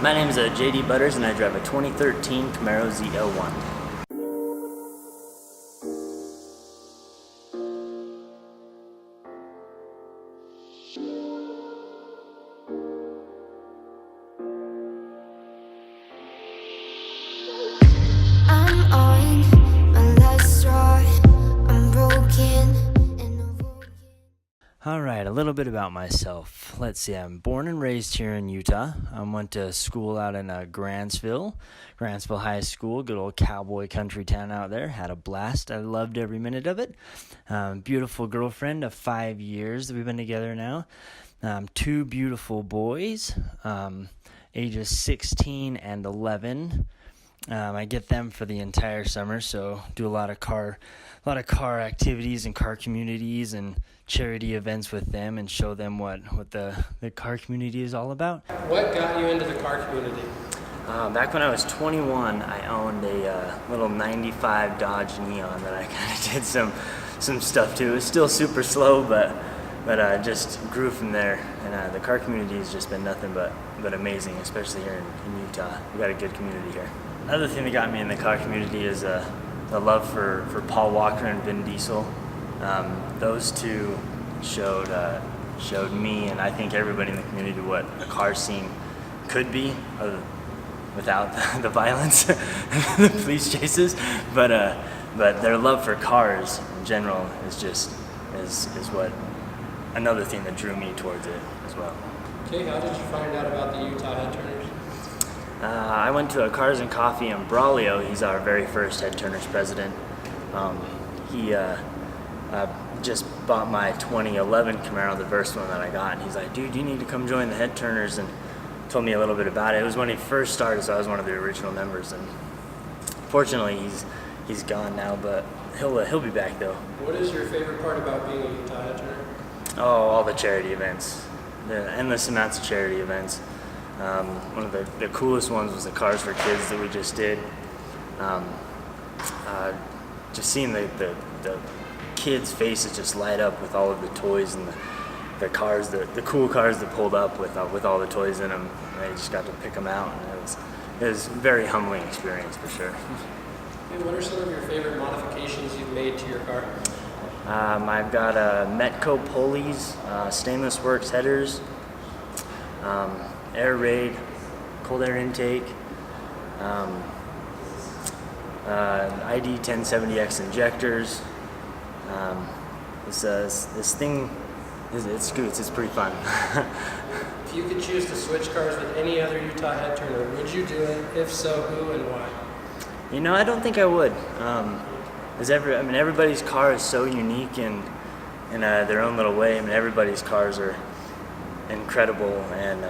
My name is JayDe Butters, and I drive a 2013 Camaro ZL1. I'm on my last straw. I'm broken. Alright, a little bit about myself. Let's see, I'm born and raised here in Utah. I went to school out in Grantsville High School, good old cowboy country town out there. Had a blast. I loved every minute of it. Beautiful girlfriend of 5 years that we've been together now. 2 beautiful boys, ages 16 and 11. I get them for the entire summer, so do a lot of car activities and car communities and charity events with them, and show them what the car community is all about. What got you into the car community? Back when I was 21, I owned a little 95 Dodge Neon that I kind of did some stuff to. It was still super slow, but just grew from there. And the car community has just been nothing but amazing, especially here in Utah. We got a good community here. Another thing that got me in the car community is the love for Paul Walker and Vin Diesel. Those two showed me, and I think everybody in the community, what a car scene could be without the violence, the police chases. But their love for cars in general is what another thing that drew me towards it as well. Okay, how did you find out about the Utah HeadTurners? I went to a Cars and Coffee in Braulio. He's our very first HeadTurners president. He just bought my 2011 Camaro, the first one that I got, and he's like, dude, you need to come join the HeadTurners, and told me a little bit about it. It was when he first started, so I was one of the original members, and fortunately he's gone now, but he'll be back though. What is your favorite part about being a Utah HeadTurner? Oh, all the charity events, the endless amounts of charity events. One of the coolest ones was the Cars for Kids that we just did. Just seeing the kids' faces just light up with all of the toys and the cars, the cool cars that pulled up with all the toys in them. And they just got to pick them out, and it was a very humbling experience for sure. And what are some of your favorite modifications you've made to your car? I've got Metco pulleys, Stainless Works headers, air raid, cold air intake, ID 1070X injectors. This thing, it scoots. It's pretty fun. If you could choose to switch cars with any other Utah HeadTurner, would you do it? If so, who and why? You know, I don't think I would. Everybody's car is so unique in their own little way. I mean, everybody's cars are incredible, and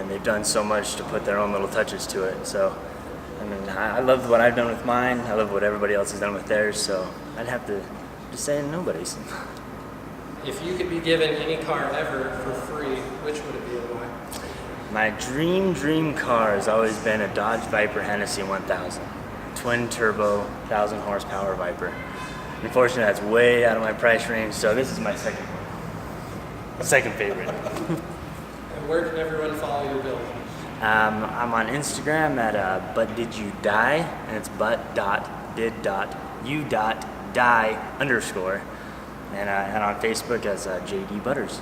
they've done so much to put their own little touches to it. So, I mean, I love what I've done with mine. I love what everybody else has done with theirs. So, I'd have to just say nobody's. If you could be given any car ever for free, which would it be and why? My dream car has always been a Dodge Viper Hennessy 1000. Twin turbo, 1,000 horsepower Viper. Unfortunately, that's way out of my price range, so this is my second favorite. And where can everyone follow your build? I'm on Instagram at @ButDidYouDie, and it's but.did.you.die_, and on Facebook as JayDe Butters.